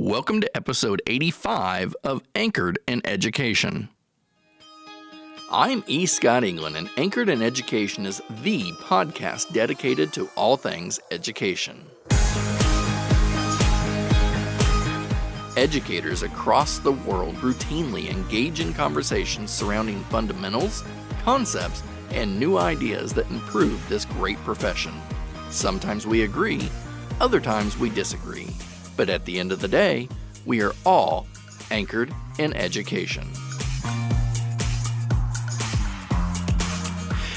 Welcome to episode 85 of Anchored in Education. I'm E. Scott England, and Anchored in Education is the podcast dedicated to all things education. Educators across the world routinely engage in conversations surrounding fundamentals, concepts, and new ideas that improve this great profession. Sometimes we agree, other times we disagree. But at the end of the day, we are all anchored in education.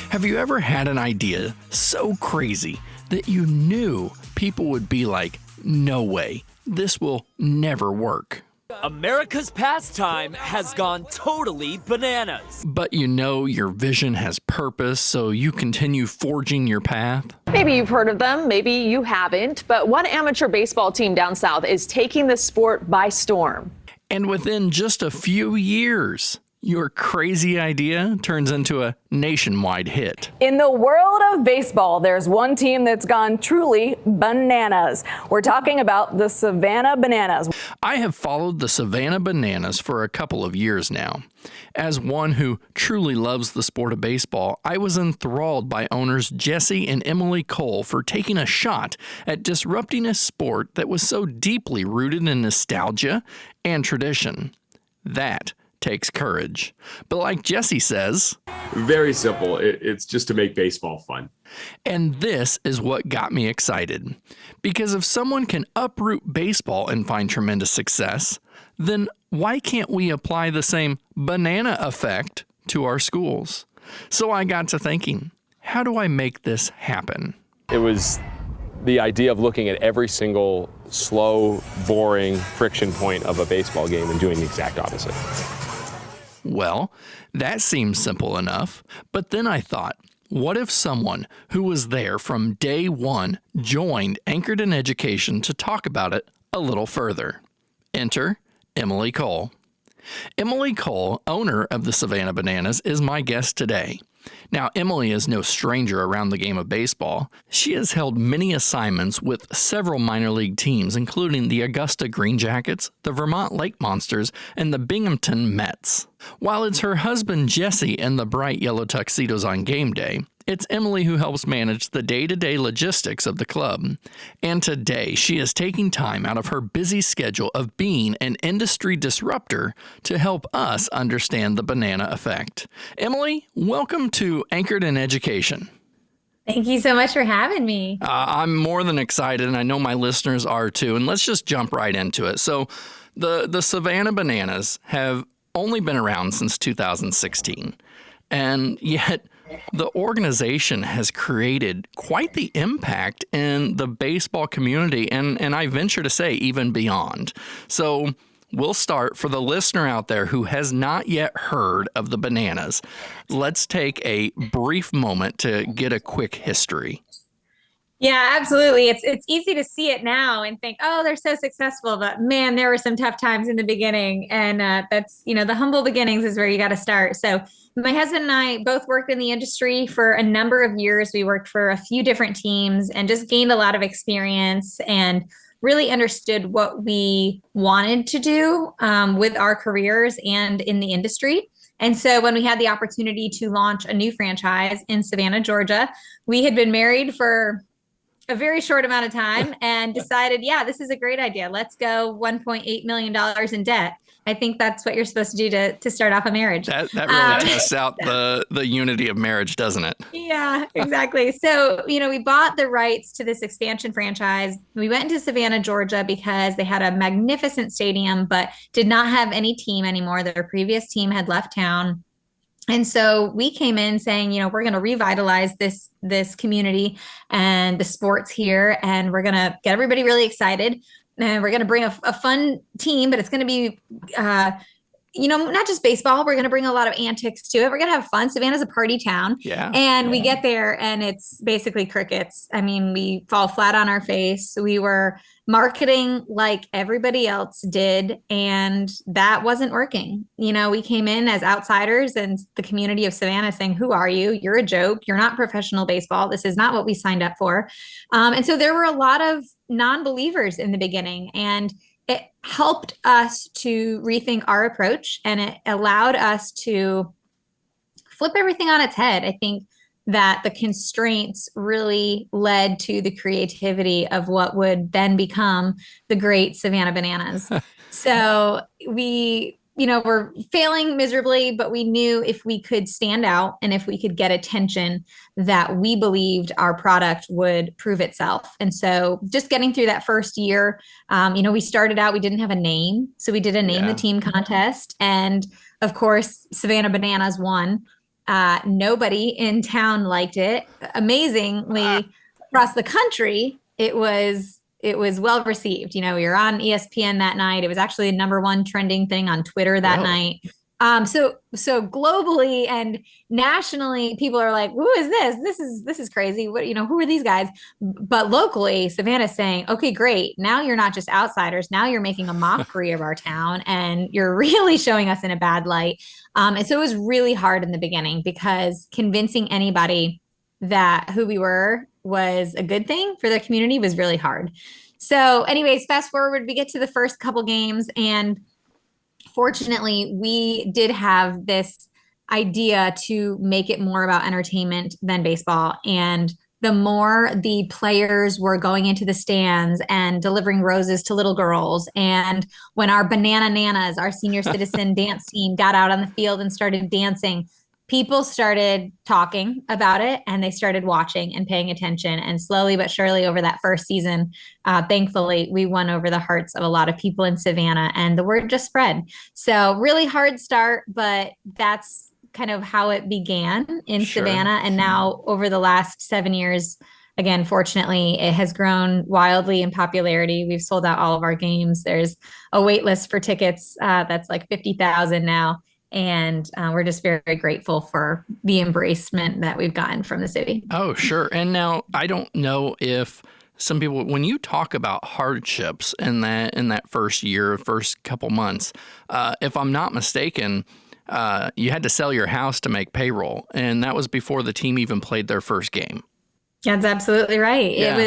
Have you ever had an idea so crazy that you knew people would be like, no way, this will never work? America's pastime has gone totally bananas. But you know your vision has purpose, so you continue forging your path? Maybe you've heard of them, maybe you haven't, but one amateur baseball team down south is taking the sport by storm. And within just a few years, your crazy idea turns into a nationwide hit. In the world of baseball, there's one team that's gone truly bananas. We're talking about the Savannah Bananas. I have followed the Savannah Bananas for a couple of years now. As one who truly loves the sport of baseball, I was enthralled by owners Jesse and Emily Cole for taking a shot at disrupting a sport that was so deeply rooted in nostalgia and tradition. That takes courage. But like Jesse says, very simple. It's just to make baseball fun. And this is what got me excited. Because if someone can uproot baseball and find tremendous success, then why can't we apply the same banana effect to our schools? So I got to thinking, how do I make this happen? It was the idea of looking at every single slow, boring friction point of a baseball game and doing the exact opposite. Well, that seems simple enough, but then I thought, what if someone who was there from day one joined Anchored in Education to talk about it a little further? Enter Emily Cole. Emily Cole, owner of the Savannah Bananas, is my guest today. Now, Emily is no stranger around the game of baseball. She has held many assignments with several minor league teams, including the Augusta Green Jackets, the Vermont Lake Monsters, and the Binghamton Mets. While it's her husband Jesse in the bright yellow tuxedos on game day, it's Emily who helps manage the day-to-day logistics of the club. And today, she is taking time out of her busy schedule of being an industry disruptor to help us understand the banana effect. Emily, welcome to Anchored in Education. Thank you so much for having me. I'm more than excited, and I know my listeners are too. And let's just jump right into it. So the Savannah Bananas have only been around since 2016, and yet the organization has created quite the impact in the baseball community, and I venture to say even beyond. So we'll start for the listener out there who has not yet heard of the Bananas. Let's take a brief moment to get a quick history. Yeah, absolutely. It's easy to see it now and think, oh, they're so successful, but man, there were some tough times in the beginning. And that's, the humble beginnings is where you got to start. So my husband and I both worked in the industry for a number of years. We worked for a few different teams and just gained a lot of experience and really understood what we wanted to do with our careers and in the industry. And so when we had the opportunity to launch a new franchise in Savannah, Georgia, we had been married for a very short amount of time and decided, yeah, this is a great idea. Let's go $1.8 million in debt. I think that's what you're supposed to do to start off a marriage. That really tests out the unity of marriage, doesn't it? Yeah, exactly. So, we bought the rights to this expansion franchise. We went into Savannah, Georgia, because they had a magnificent stadium, but did not have any team anymore. Their previous team had left town. And so we came in saying, we're going to revitalize this community and the sports here, and we're going to get everybody really excited. And we're going to bring a fun team, but it's going to be, not just baseball. We're going to bring a lot of antics to it. We're going to have fun. Savannah's a party town. Yeah. And we get there and it's basically crickets. I mean, we fall flat on our face. We were marketing like everybody else did, and that wasn't working. We came in as outsiders and the community of Savannah saying, who are you? You're a joke. You're not professional baseball. This is not what we signed up for. And so there were a lot of non-believers in the beginning, and it helped us to rethink our approach, and it allowed us to flip everything on its head. I think that the constraints really led to the creativity of what would then become the great Savannah Bananas. So we, were failing miserably, but we knew if we could stand out and if we could get attention, that we believed our product would prove itself. And so just getting through that first year, we started out, we didn't have a name. So we did a name the team contest. And of course, Savannah Bananas won. Nobody in town liked it. Amazingly, across the country, it was well received. We were on ESPN that night. It was actually the #1 trending thing on Twitter that night. So globally and nationally, people are like, "Who is this? This is crazy. What, who are these guys?" But locally, Savannah's saying, "Okay, great. Now you're not just outsiders. Now you're making a mockery of our town, and you're really showing us in a bad light." And so it was really hard in the beginning, because convincing anybody that who we were was a good thing for the community was really hard. So anyways, fast forward, we get to the first couple games, and fortunately, we did have this idea to make it more about entertainment than baseball. And the more the players were going into the stands and delivering roses to little girls, and when our Banana Nanas, our senior citizen dance team, got out on the field and started dancing, people started talking about it, and they started watching and paying attention. And slowly but surely over that first season, thankfully, we won over the hearts of a lot of people in Savannah, and the word just spread. So really hard start, but that's kind of how it began in Savannah. And now over the last 7 years, again, fortunately, it has grown wildly in popularity. We've sold out all of our games. There's a wait list for tickets that's like 50,000 now. And we're just very, very grateful for the embracement that we've gotten from the city. Oh, sure. And now I don't know if some people, when you talk about hardships in that first year, first couple months, if I'm not mistaken, you had to sell your house to make payroll. And that was before the team even played their first game. That's absolutely right. Yeah.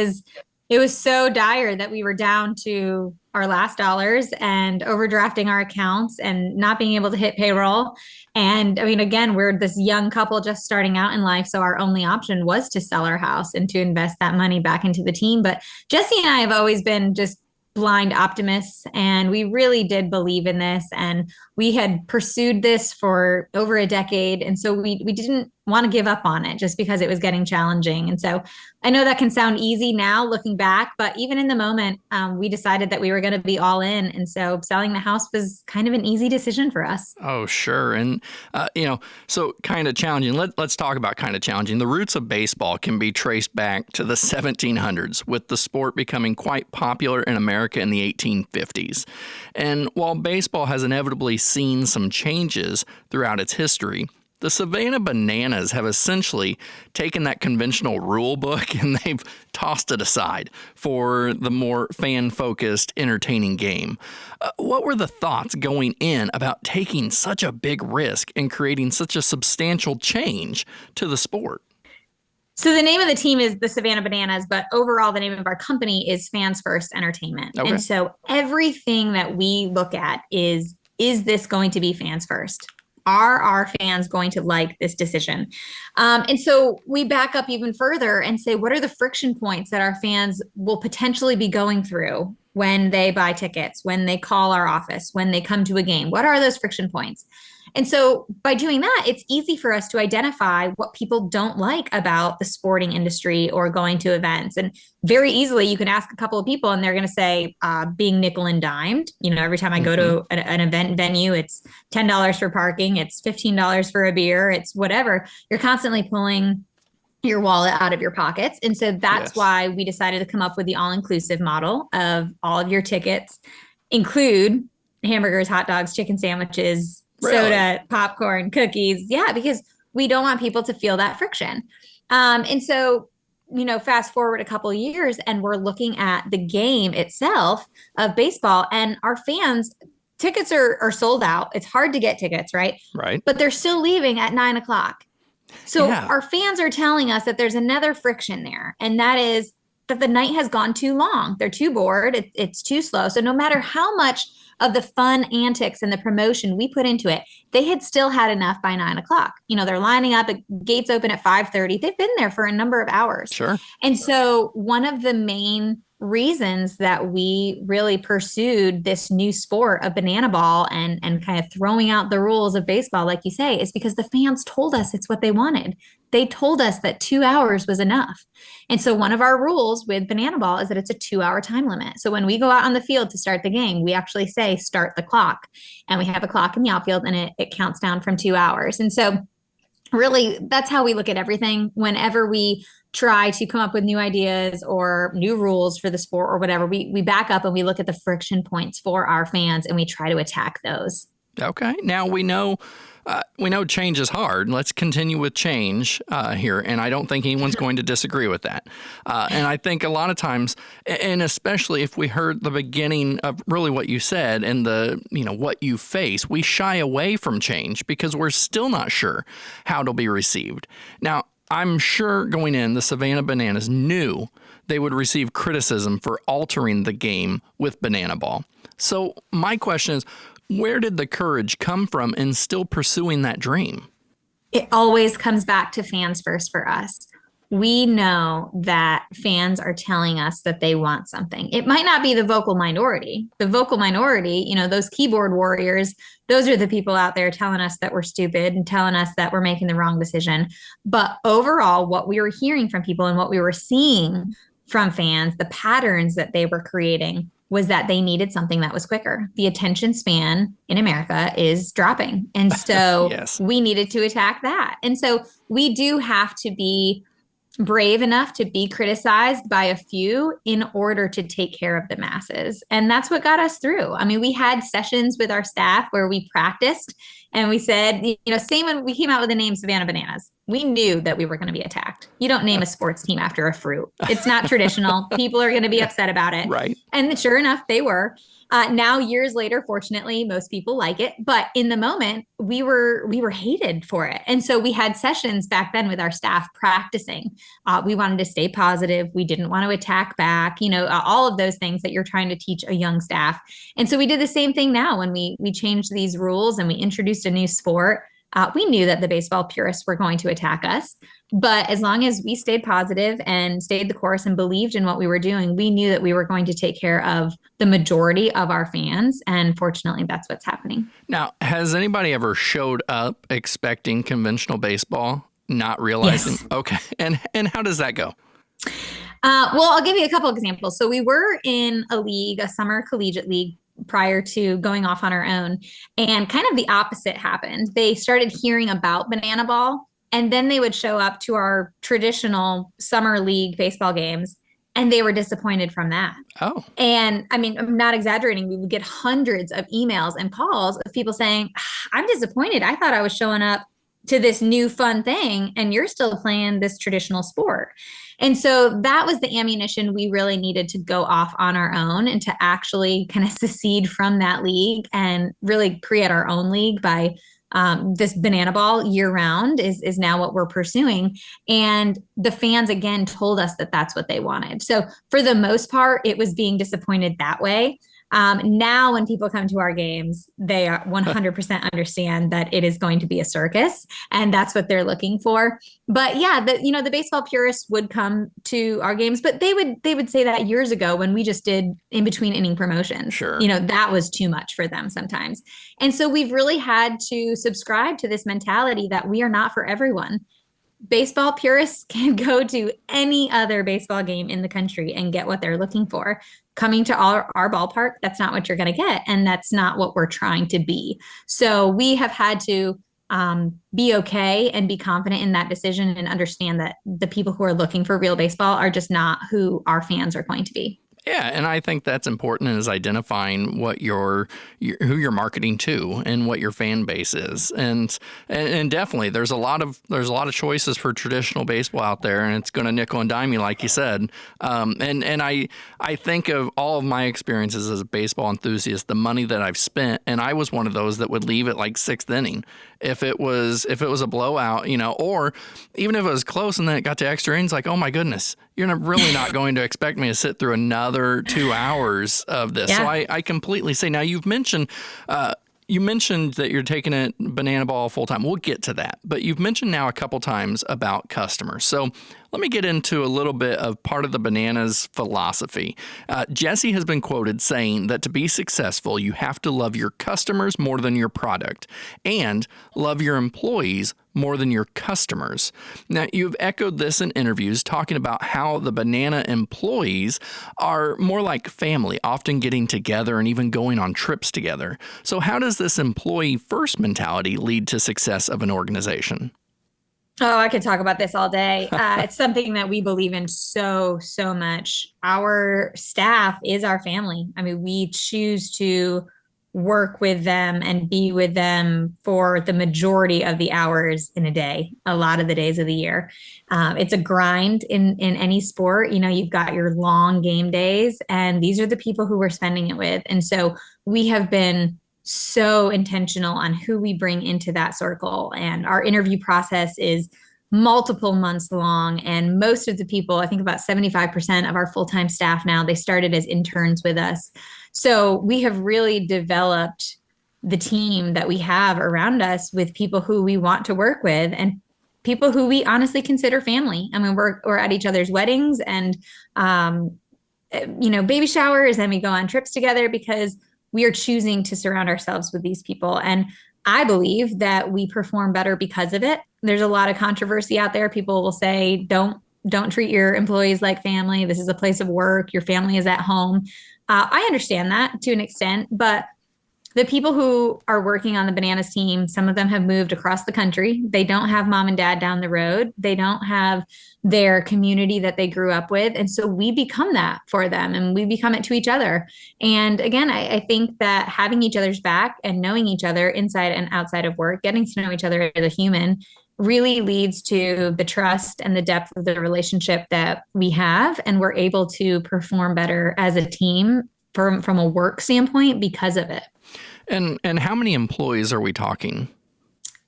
It was so dire that we were down to our last dollars and overdrafting our accounts and not being able to hit payroll. And I mean, again, we're this young couple just starting out in life. So our only option was to sell our house and to invest that money back into the team. But Jesse and I have always been just blind optimists, and we really did believe in this, and we had pursued this for over a decade, and so we didn't want to give up on it just because it was getting challenging. And so I know that can sound easy now looking back, but even in the moment, we decided that we were going to be all in, and so selling the house was kind of an easy decision for us. Oh, sure. And, so kind of challenging. Let's talk about kind of challenging. The roots of baseball can be traced back to the 1700s, with the sport becoming quite popular in America in the 1850s. And while baseball has inevitably seen some changes throughout its history, the Savannah Bananas have essentially taken that conventional rule book and they've tossed it aside for the more fan-focused, entertaining game. What were the thoughts going in about taking such a big risk and creating such a substantial change to the sport? So the name of the team is the Savannah Bananas, but overall the name of our company is Fans First Entertainment. Okay. And so everything that we look at is this going to be fans first? Are our fans going to like this decision? And so we back up even further and say, what are the friction points that our fans will potentially be going through when they buy tickets, when they call our office, when they come to a game? What are those friction points? And so by doing that, it's easy for us to identify what people don't like about the sporting industry or going to events. And very easily, you can ask a couple of people and they're going to say being nickel and dimed. Every time I go to an event venue, it's $10 for parking, it's $15 for a beer, it's whatever. You're constantly pulling your wallet out of your pockets. And so that's why we decided to come up with the all-inclusive model of all of your tickets include hamburgers, hot dogs, chicken sandwiches, soda, popcorn, cookies. Yeah, because we don't want people to feel that friction. And so, fast forward a couple of years and we're looking at the game itself of baseball, and our fans, tickets are sold out. It's hard to get tickets, right? Right. But they're still leaving at 9:00. So our fans are telling us that there's another friction there. And that is that the night has gone too long. They're too bored. It's too slow. So no matter how much of the fun antics and the promotion we put into it, they had still had enough by 9 o'clock. They're lining up, gates open at 5:30. They've been there for a number of hours. Sure. And so one of the main reasons that we really pursued this new sport of banana ball and kind of throwing out the rules of baseball, like you say, is because the fans told us it's what they wanted. They told us that 2 hours was enough. And so one of our rules with banana ball is that it's a 2-hour time limit. So when we go out on the field to start the game, we actually say start the clock, and we have a clock in the outfield, and it counts down from 2 hours. And so really, that's how we look at everything. Whenever we try to come up with new ideas or new rules for the sport or whatever, we back up and we look at the friction points for our fans and we try to attack those. Okay. Now we know change is hard. Let's continue with change here. And I don't think anyone's going to disagree with that. And I think a lot of times, and especially if we heard the beginning of really what you said and what you face, we shy away from change because we're still not sure how it'll be received. Now, I'm sure going in, the Savannah Bananas knew they would receive criticism for altering the game with banana ball. So my question is, where did the courage come from in still pursuing that dream? It always comes back to fans first for us. We know that fans are telling us that they want something. It might not be the vocal minority. The vocal minority, those keyboard warriors, those are the people out there telling us that we're stupid and telling us that we're making the wrong decision. But overall, what we were hearing from people and what we were seeing from fans, the patterns that they were creating, was that they needed something that was quicker. The attention span in America is dropping. And so Yes. We needed to attack that. And so we do have to be brave enough to be criticized by a few in order to take care of the masses. And that's what got us through. I mean, we had sessions with our staff where we practiced and we said, same when we came out with the name Savannah Bananas, we knew that we were going to be attacked. You don't name a sports team after a fruit. It's not traditional. People are going to be upset about it. Right. And sure enough, they were. Now, years later, fortunately, most people like it. But in the moment, we were hated for it. And so we had sessions back then with our staff practicing. We wanted to stay positive. We didn't want to attack back, all of those things that you're trying to teach a young staff. And so we did the same thing now when we changed these rules and we introduced a new sport. We knew that the baseball purists were going to attack us. But as long as we stayed positive and stayed the course and believed in what we were doing, we knew that we were going to take care of the majority of our fans. And fortunately, that's what's happening. Now, has anybody ever showed up expecting conventional baseball, not realizing? Yes. Okay. And how does that go? Well, I'll give you a couple of examples. So we were in a league, a summer collegiate league, prior to going off on our own. And kind of the opposite happened. They started hearing about banana ball, and then they would show up to our traditional summer league baseball games, and they were disappointed from that. Oh. And I mean, I'm not exaggerating. We would get hundreds of emails and calls of people saying, I'm disappointed. I thought I was showing up to this new fun thing, and you're still playing this traditional sport. And so that was the ammunition we really needed to go off on our own and to actually kind of secede from that league and really create our own league by this banana ball year round is now what we're pursuing. And the fans, again, told us that that's what they wanted. So for the most part, it was being disappointed that way. Now, when people come to our games, they 100% understand that it is going to be a circus, and that's what they're looking for. But yeah, the baseball purists would come to our games, but they would say that years ago when we just did in between inning promotions. Sure. That was too much for them sometimes. And so we've really had to subscribe to this mentality that we are not for everyone. Baseball purists can go to any other baseball game in the country and get what they're looking for. Coming to our ballpark, that's not what you're going to get. And that's not what we're trying to be. So we have had to be okay and be confident in that decision and understand that the people who are looking for real baseball are just not who our fans are going to be. Yeah, and I think that's important is identifying what who you're marketing to and what your fan base is, and definitely there's a lot of choices for traditional baseball out there, and it's going to nickel and dime you like you said. And I think of all of my experiences as a baseball enthusiast, the money that I've spent, and I was one of those that would leave at like sixth inning if it was a blowout, or even if it was close and then it got to extra innings, like, oh my goodness, you're really not going to expect me to sit through another 2 hours of this. Yeah. So I completely say, now you've mentioned, you mentioned that you're taking it banana ball full time. We'll get to that. But you've mentioned now a couple times about customers. So let me get into a little bit of part of the Bananas philosophy. Jesse has been quoted saying that to be successful, you have to love your customers more than your product and love your employees more than your customers. Now, you've echoed this in interviews, talking about how the Banana employees are more like family, often getting together and even going on trips together. So how does this employee first mentality lead to success of an organization? Oh, I could talk about this all day. It's something that we believe in so much. Our staff is our family. I mean, we choose to work with them and be with them for the majority of the hours in a day, a lot of the days of the year. It's a grind in any sport. You've got your long game days, and these are the people who we're spending it with. And so we have been so intentional on who we bring into that circle. And our interview process is multiple months long. And most of the people, I think about 75% of our full-time staff now, they started as interns with us. So we have really developed the team that we have around us with people who we want to work with and people who we honestly consider family. I mean, we're at each other's weddings and, baby showers, and we go on trips together because we are choosing to surround ourselves with these people. And I believe that we perform better because of it. There's a lot of controversy out there. People will say, don't treat your employees like family. This is a place of work. Your family is at home. I understand that to an extent, but the people who are working on the Bananas team, some of them have moved across the country. They don't have mom and dad down the road. They don't have their community that they grew up with. And so we become that for them, and we become it to each other. And again, I think that having each other's back and knowing each other inside and outside of work, getting to know each other as a human, really leads to the trust and the depth of the relationship that we have. And we're able to perform better as a team from a work standpoint because of it. And how many employees are we talking?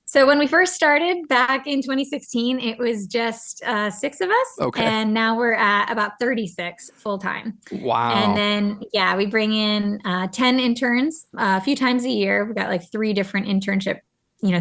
So when we first started back in 2016, it was just 6 of us. Okay. And now we're at about 36 full time. Wow. And then, we bring in 10 interns a few times a year. We've got like 3 different internship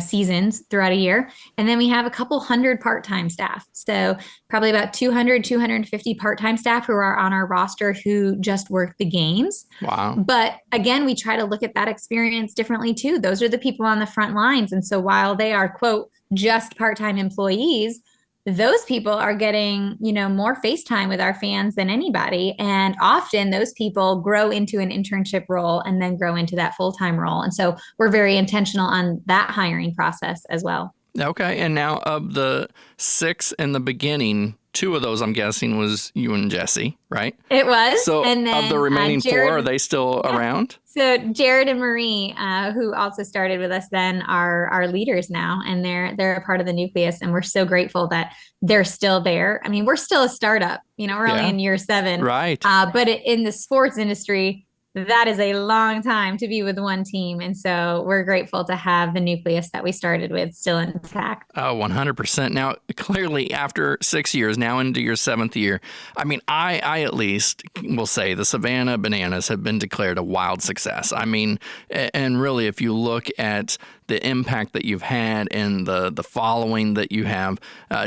seasons throughout a year. And then we have a couple hundred part-time staff. So probably about 250 part-time staff who are on our roster who just work the games. Wow. But again, we try to look at that experience differently too. Those are the people on the front lines. And so while they are, quote, just part-time employees, those people are getting, more face time with our fans than anybody. And often those people grow into an internship role and then grow into that full-time role. And so we're very intentional on that hiring process as well. Okay. And now of the 6 in the beginning, 2 of those, I'm guessing, was you and Jesse, right? It was. So and then, of the remaining Jared, 4, are they still around? So Jared and Marie, who also started with us then, are our leaders now, and they're a part of the nucleus, and we're so grateful that they're still there. I mean, we're still a startup, we're only in year 7. Right. But in the sports industry, that is a long time to be with one team. And so we're grateful to have the nucleus that we started with still intact. Oh, 100%. Now, clearly, after 6 years, now into your 7th year, I mean, I at least will say the Savannah Bananas have been declared a wild success. I mean, and really, if you look at the impact that you've had and the following that you have,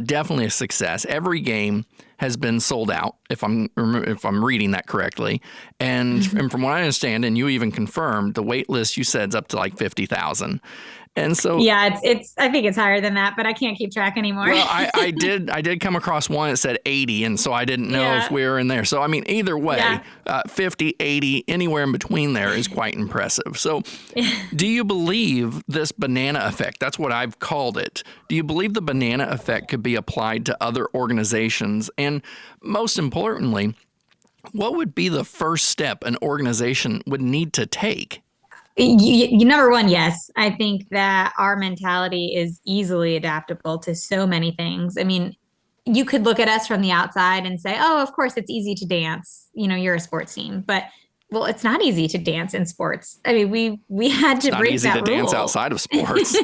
definitely a success. Every game has been sold out, if I'm reading that correctly. And from what I understand, and you even confirmed, the wait list you said is up to like 50,000. And so, yeah, it's I think it's higher than that, but I can't keep track anymore. Well, I did come across one that said 80, and so I didn't know if we were in there. So I mean, either way, 50, 80, anywhere in between there is quite impressive. So, do you believe this banana effect? That's what I've called it. Do you believe the banana effect could be applied to other organizations? And most importantly, What would be the first step an organization would need to take? Number one, yes. I think that our mentality is easily adaptable to so many things. I mean, you could look at us from the outside and say, oh, of course it's easy to dance. You're a sports team, but well, it's not easy to dance in sports. I mean, we had to break that rule. It's not easy to dance outside of sports.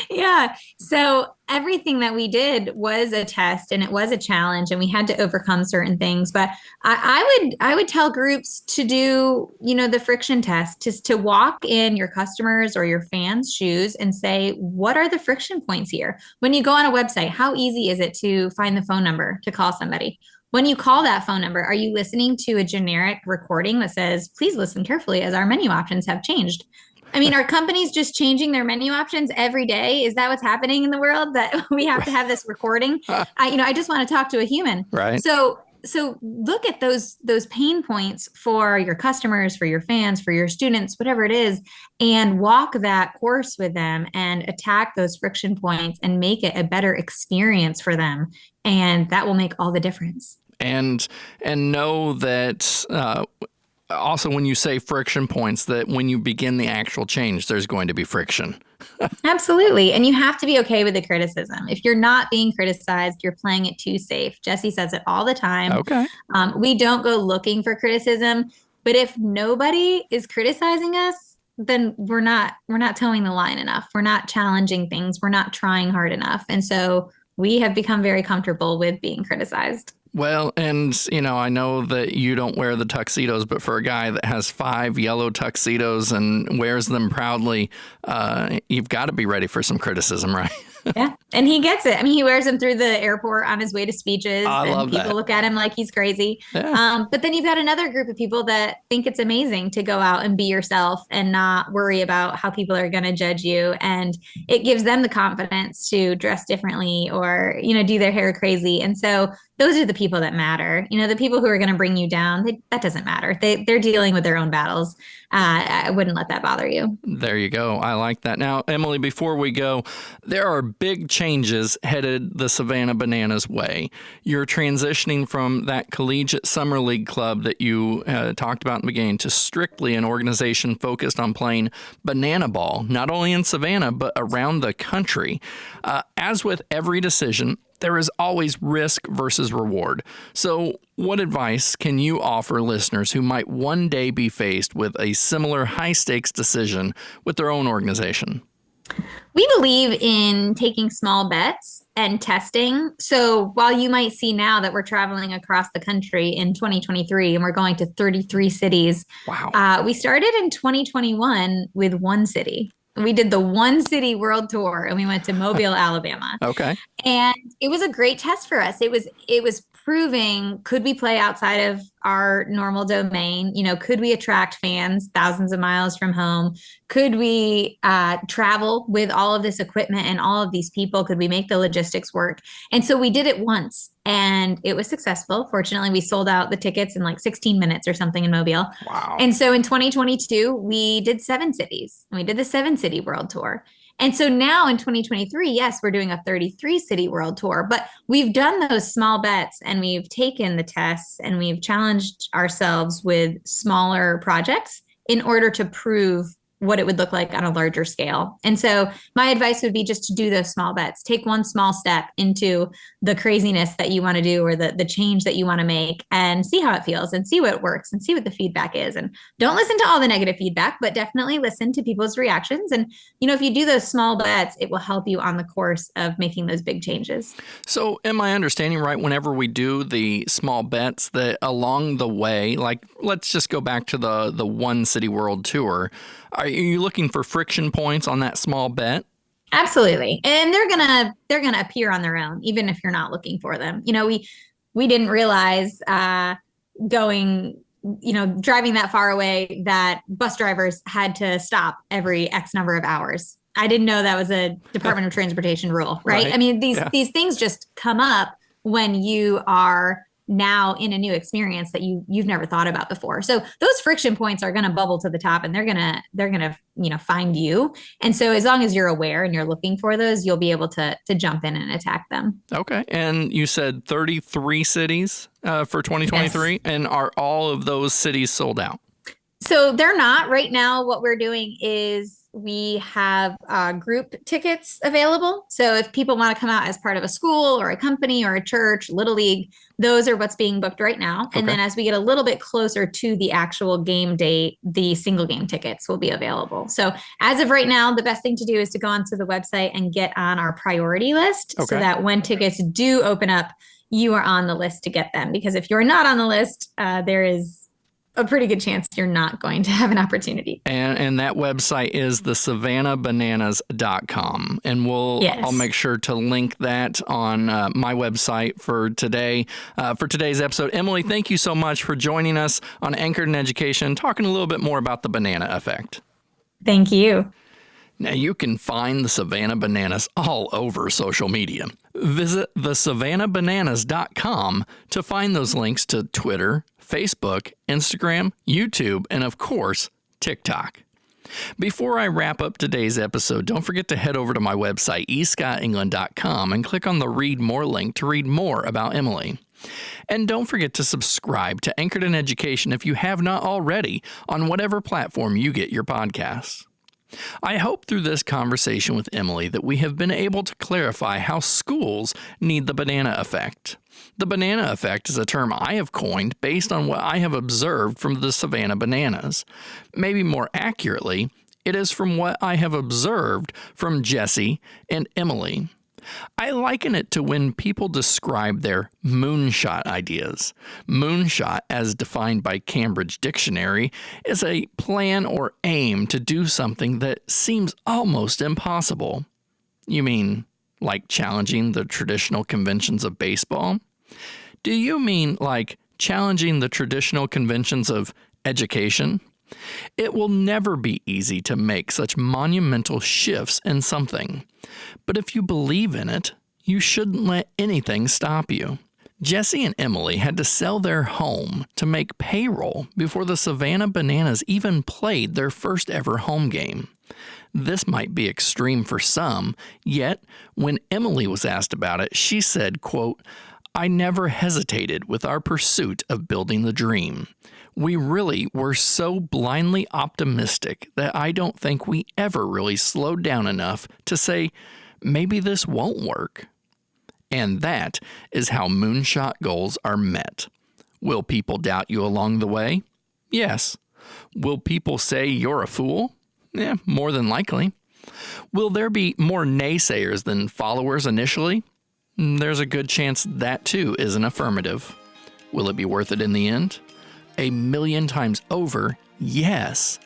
Yeah. So everything that we did was a test and it was a challenge, and we had to overcome certain things. But I would tell groups to do, the friction test, just to walk in your customers or your fans' shoes and say, what are the friction points here? When you go on a website, how easy is it to find the phone number to call somebody? When you call that phone number, are you listening to a generic recording that says, please listen carefully as our menu options have changed? I mean, are companies just changing their menu options every day? Is that what's happening in the world, that we have to have this recording? I just want to talk to a human. Right. So look at those pain points for your customers, for your fans, for your students, whatever it is, and walk that course with them and attack those friction points and make it a better experience for them. And that will make all the difference. And know that also when you say friction points, that when you begin the actual change, there's going to be friction. Absolutely. And you have to be okay with the criticism. If you're not being criticized, you're playing it too safe. Jesse says it all the time. Okay. We don't go looking for criticism, but if nobody is criticizing us, then we're not towing the line enough. We're not challenging things. We're not trying hard enough. And so we have become very comfortable with being criticized. Well, and, I know that you don't wear the tuxedos, but for a guy that has 5 yellow tuxedos and wears them proudly, you've got to be ready for some criticism, right? Yeah. And he gets it. I mean, he wears them through the airport on his way to speeches. I love people that. Look at him like he's crazy. Yeah. But then you've got another group of people that think it's amazing to go out and be yourself and not worry about how people are going to judge you. And it gives them the confidence to dress differently or, do their hair crazy. And so those are the people that matter. The people who are going to bring you down, that doesn't matter. They're dealing with their own battles. I wouldn't let that bother you. There you go. I like that. Now, Emily, before we go, there are big changes headed the Savannah Bananas way. You're transitioning from that collegiate summer league club that you talked about in the beginning to strictly an organization focused on playing banana ball, not only in Savannah, but around the country. As with every decision, there is always risk versus reward. So what advice can you offer listeners who might one day be faced with a similar high-stakes decision with their own organization? We believe in taking small bets and testing. So while you might see now that we're traveling across the country in 2023 and we're going to 33 cities, wow. We started in 2021 with one city. We did the one city world tour and we went to Mobile, Alabama. Okay. And it was a great test for us. It was proving, could we play outside of our normal domain? Could we attract fans thousands of miles from home? Could we travel with all of this equipment and all of these people? Could we make the logistics work? And so we did it once and it was successful. Fortunately, we sold out the tickets in like 16 minutes or something in Mobile. Wow. And so in 2022, we did 7 cities. We did the 7-city world tour. And so now in 2023, yes, we're doing a 33-city world tour, but we've done those small bets and we've taken the tests and we've challenged ourselves with smaller projects in order to prove what it would look like on a larger scale. And so my advice would be just to do those small bets. Take one small step into the craziness that you want to do or the change that you want to make and see how it feels and see what works and see what the feedback is. And don't listen to all the negative feedback, but definitely listen to people's reactions. And, if you do those small bets, it will help you on the course of making those big changes. So am I understanding right, whenever we do the small bets, that along the way, like let's just go back to the one city world tour, are you looking for friction points on that small bet? Absolutely. And they're going to appear on their own, even if you're not looking for them. We didn't realize driving that far away that bus drivers had to stop every X number of hours. I didn't know that was a Department of Transportation rule, right? I mean, these things just come up when you are now in a new experience that you've never thought about before. So those friction points are going to bubble to the top, and they're going to find you. And so as long as you're aware and you're looking for those, you'll be able to jump in and attack them. Okay. And you said 33 cities for 2023, yes. And are all of those cities sold out? So they're not right now. What we're doing is we have group tickets available. So if people want to come out as part of a school or a company or a church, Little League, those are what's being booked right now. Okay. And then as we get a little bit closer to the actual game date, the single game tickets will be available. So as of right now, the best thing to do is to go onto the website and get on our priority list, okay, so that when tickets do open up, you are on the list to get them. Because if you're not on the list, there is a pretty good chance you're not going to have an opportunity. And that website is the savannahbananas.com. And I'll make sure to link that on my website for today, for today's episode. Emily, thank you so much for joining us on Anchored in Education, talking a little bit more about the banana effect. Thank you. Now, you can find the Savannah Bananas all over social media. Visit thesavannahbananas.com to find those links to Twitter, Facebook, Instagram, YouTube, and of course, TikTok. Before I wrap up today's episode, don't forget to head over to my website, escottengland.com, and click on the Read More link to read more about Emily. And don't forget to subscribe to Anchored in Education if you have not already on whatever platform you get your podcasts. I hope through this conversation with Emily that we have been able to clarify how schools need the banana effect. The banana effect is a term I have coined based on what I have observed from the Savannah Bananas. Maybe more accurately, it is from what I have observed from Jesse and Emily. I liken it to when people describe their moonshot ideas. Moonshot, as defined by Cambridge Dictionary, is a plan or aim to do something that seems almost impossible. You mean like challenging the traditional conventions of baseball? Do you mean like challenging the traditional conventions of education? It will never be easy to make such monumental shifts in something. But if you believe in it, you shouldn't let anything stop you. Jesse and Emily had to sell their home to make payroll before the Savannah Bananas even played their first ever home game. This might be extreme for some, yet when Emily was asked about it, she said, quote, "I never hesitated with our pursuit of building the dream. We really were so blindly optimistic that I don't think we ever really slowed down enough to say, maybe this won't work." And that is how moonshot goals are met. Will people doubt you along the way? Yes. Will people say you're a fool? Yeah, more than likely. Will there be more naysayers than followers initially? There's a good chance that too is an affirmative. Will it be worth it in the end? 1,000,000 times over, yes.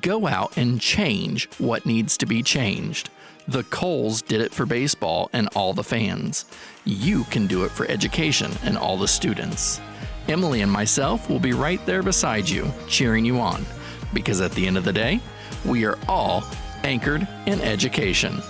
Go out and change what needs to be changed. The Coles did it for baseball and all the fans. You can do it for education and all the students. Emily and myself will be right there beside you, cheering you on. Because at the end of the day, we are all anchored in education.